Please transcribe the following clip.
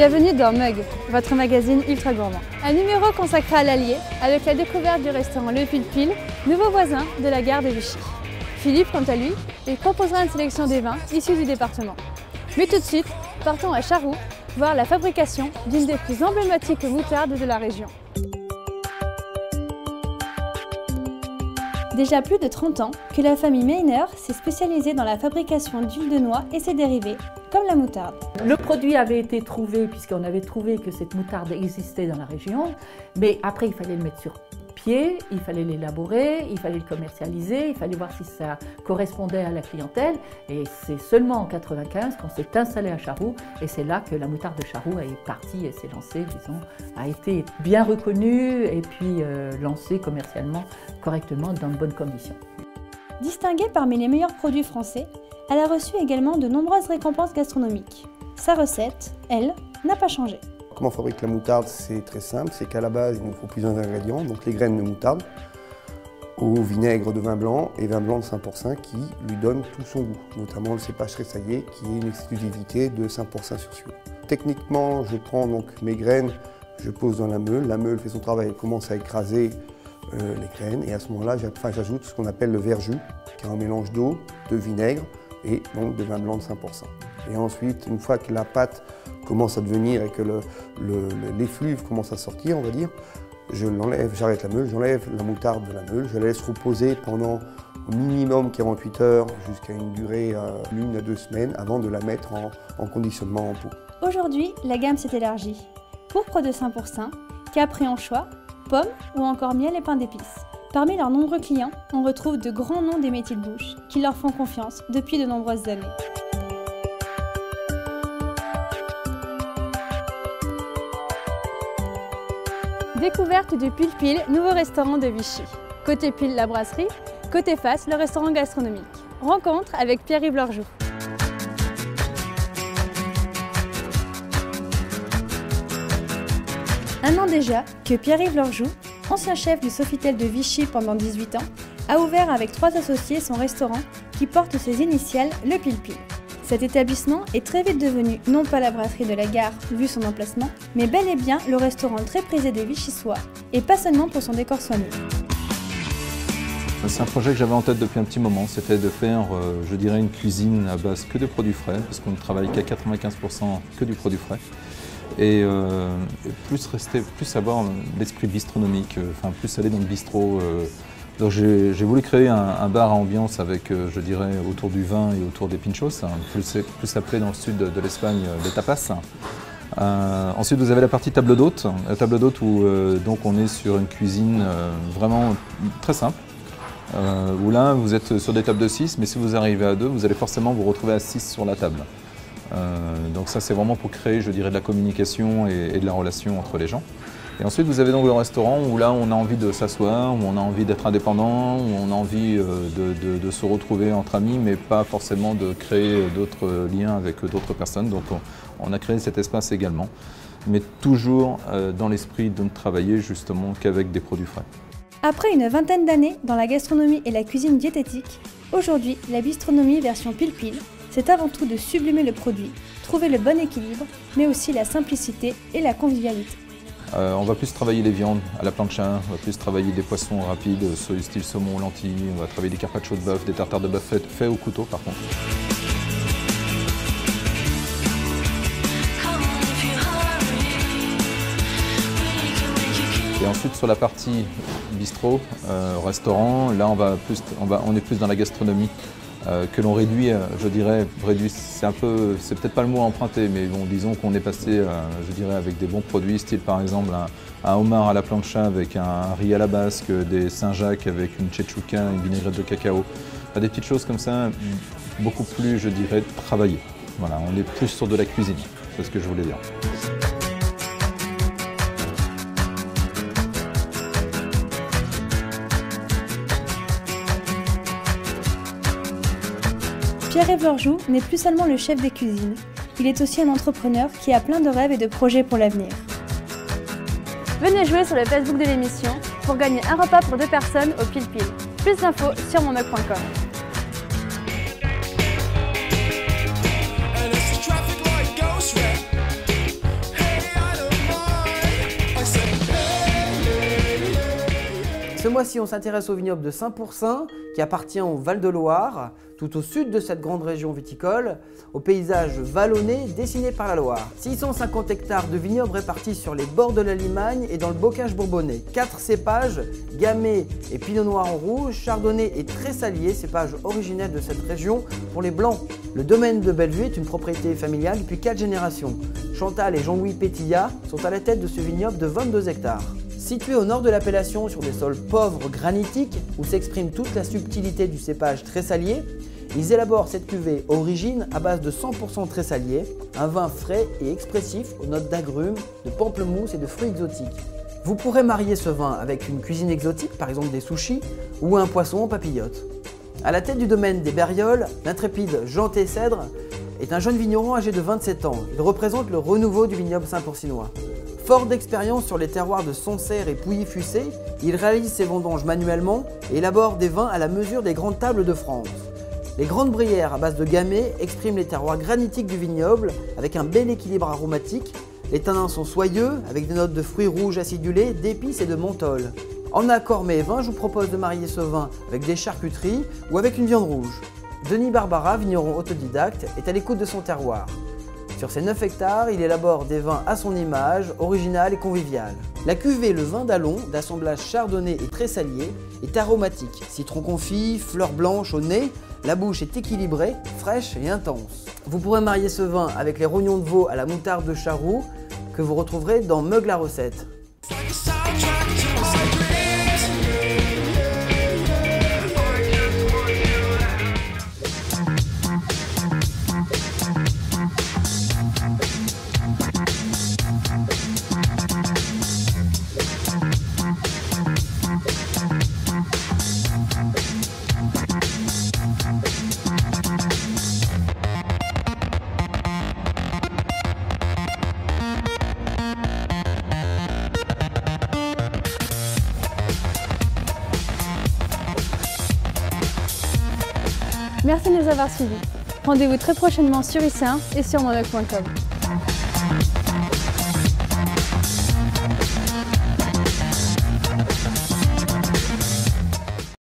Bienvenue dans Mug, votre magazine ultra gourmand. Un numéro consacré à l'Allier, avec la découverte du restaurant Le Pile Pile, nouveau voisin de la gare de Vichy. Philippe, quant à lui, il proposera une sélection des vins issus du département. Mais tout de suite, partons à Charroux, voir la fabrication d'une des plus emblématiques moutardes de la région. Déjà plus de 30 ans que la famille Meiner s'est spécialisée dans la fabrication d'huile de noix et ses dérivés, comme la moutarde. Le produit avait été trouvé, puisqu'on avait trouvé que cette moutarde existait dans la région, mais après il fallait le mettre sur pied, il fallait l'élaborer, il fallait le commercialiser, il fallait voir si ça correspondait à la clientèle. Et c'est seulement en 1995 qu'on s'est installé à Charroux, et c'est là que la moutarde de Charroux est partie et s'est lancée, disons, a été bien reconnue et puis lancée commercialement correctement dans de bonnes conditions. Distinguée parmi les meilleurs produits français, elle a reçu également de nombreuses récompenses gastronomiques. Sa recette, elle, n'a pas changé. Comment on fabrique la moutarde, c'est très simple, c'est qu'à la base, il nous faut plusieurs ingrédients, donc les graines de moutarde, au vinaigre de vin blanc et vin blanc de 5% qui lui donne tout son goût, notamment le cépage tressaillé qui est une exclusivité de 5% sur Sion. Techniquement, je prends donc mes graines, je pose dans la meule fait son travail, elle commence à écraser les graines et à ce moment-là, j'ajoute ce qu'on appelle le verjus, qui est un mélange d'eau, de vinaigre et donc de vin blanc de 5%. Et ensuite, une fois que la pâte commence à devenir et que l'effluve commence à sortir, on va dire, je l'enlève, j'arrête la meule, j'enlève la moutarde de la meule, je la laisse reposer pendant au minimum 48 heures jusqu'à une durée d'1 à 2 semaines avant de la mettre en conditionnement en pot. Aujourd'hui, la gamme s'est élargie. Pourpre de 5%, capre en choix, pommes ou encore miel et pain d'épices. Parmi leurs nombreux clients, on retrouve de grands noms des métiers de bouche qui leur font confiance depuis de nombreuses années. Découverte du Pile Pile, nouveau restaurant de Vichy. Côté Pile, la brasserie, côté face, le restaurant gastronomique. Rencontre avec Pierre-Yves Lorjou. Un an déjà que Pierre-Yves Lorjou, ancien chef du Sofitel de Vichy pendant 18 ans, a ouvert avec 3 associés son restaurant qui porte ses initiales, le Pile Pile. Cet établissement est très vite devenu non pas la brasserie de la gare vu son emplacement, mais bel et bien le restaurant très prisé des Vichysois, et pas seulement pour son décor soigneux. C'est un projet que j'avais en tête depuis un petit moment, c'était de faire, je dirais, une cuisine à base que de produits frais, parce qu'on ne travaille qu'à 95% que du produit frais. Et plus avoir l'esprit bistronomique, plus aller dans le bistrot. Donc j'ai voulu créer un bar à ambiance avec, je dirais, autour du vin et autour des pinchos, plus appelé dans le sud de l'Espagne des tapas. Ensuite vous avez la partie table d'hôte où donc on est sur une cuisine vraiment très simple. Où là vous êtes sur des tables de 6, mais si vous arrivez à 2, vous allez forcément vous retrouver à 6 sur la table. Donc ça c'est vraiment pour créer, je dirais, de la communication et de la relation entre les gens. Et ensuite vous avez donc le restaurant où là on a envie de s'asseoir, où on a envie d'être indépendant, où on a envie de se retrouver entre amis, mais pas forcément de créer d'autres liens avec d'autres personnes. Donc on a créé cet espace également, mais toujours dans l'esprit de ne travailler justement qu'avec des produits frais. Après une vingtaine d'années dans la gastronomie et la cuisine diététique, aujourd'hui la bistronomie version Pile Pile, c'est avant tout de sublimer le produit, trouver le bon équilibre, mais aussi la simplicité et la convivialité. On va plus travailler les viandes à la plancha, on va plus travailler des poissons rapides, style saumon, lentilles, on va travailler des carpaccio de bœuf, des tartares de bœuf faits au couteau par contre. Et ensuite sur la partie bistrot, restaurant, là on est plus dans la gastronomie. Que l'on réduit, je dirais, c'est peut-être pas le mot emprunté, mais bon, disons qu'on est passé, je dirais, avec des bons produits, style par exemple un homard à la plancha avec un riz à la basque, des Saint-Jacques avec une tchetchouka, une vinaigrette de cacao, des petites choses comme ça, beaucoup plus, je dirais, travaillées. Voilà, on est plus sur de la cuisine, c'est ce que je voulais dire. Pierre-Yves Lorjou n'est plus seulement le chef des cuisines, il est aussi un entrepreneur qui a plein de rêves et de projets pour l'avenir. Venez jouer sur le Facebook de l'émission pour gagner un repas pour 2 personnes au Pile Pile. Plus d'infos sur monmug.com. Ce mois-ci, on s'intéresse au vignoble de Saint-Pourçain, qui appartient au Val-de-Loire, tout au sud de cette grande région viticole, au paysage vallonné dessiné par la Loire. 650 hectares de vignobles répartis sur les bords de la Limagne et dans le bocage bourbonnais. 4 cépages, Gamay et Pinot Noir en rouge, Chardonnay et Tressalier, cépages originels de cette région pour les blancs. Le domaine de Bellevue est une propriété familiale depuis 4 générations. Chantal et Jean-Louis Pétillat sont à la tête de ce vignoble de 22 hectares. Situé au nord de l'appellation sur des sols pauvres granitiques où s'exprime toute la subtilité du cépage Tressalier, ils élaborent cette cuvée Origine à base de 100% Tressalier, un vin frais et expressif aux notes d'agrumes, de pamplemousse et de fruits exotiques. Vous pourrez marier ce vin avec une cuisine exotique, par exemple des sushis, ou un poisson en papillote. À la tête du domaine des Berrioles, l'intrépide Jean Tessèdre est un jeune vigneron âgé de 27 ans. Il représente le renouveau du vignoble saint-pourçinois. Fort d'expérience sur les terroirs de Sancerre et Pouilly-Fussé, il réalise ses vendanges manuellement et élabore des vins à la mesure des grandes tables de France. Les grandes bruyères à base de gamay expriment les terroirs granitiques du vignoble avec un bel équilibre aromatique. Les tanins sont soyeux avec des notes de fruits rouges acidulés, d'épices et de menthol. En accord mets et vin, je vous propose de marier ce vin avec des charcuteries ou avec une viande rouge. Denis Barbara, vigneron autodidacte, est à l'écoute de son terroir. Sur ses 9 hectares, il élabore des vins à son image, original et convivial. La cuvée Le Vin d'Allon, d'assemblage chardonnay et tressalier, est aromatique. Citron confit, fleurs blanches au nez, la bouche est équilibrée, fraîche et intense. Vous pourrez marier ce vin avec les rognons de veau à la moutarde de Charroux, que vous retrouverez dans Meug la recette. Merci de nous avoir suivis. Rendez-vous très prochainement sur IC1 et sur mondoc.com.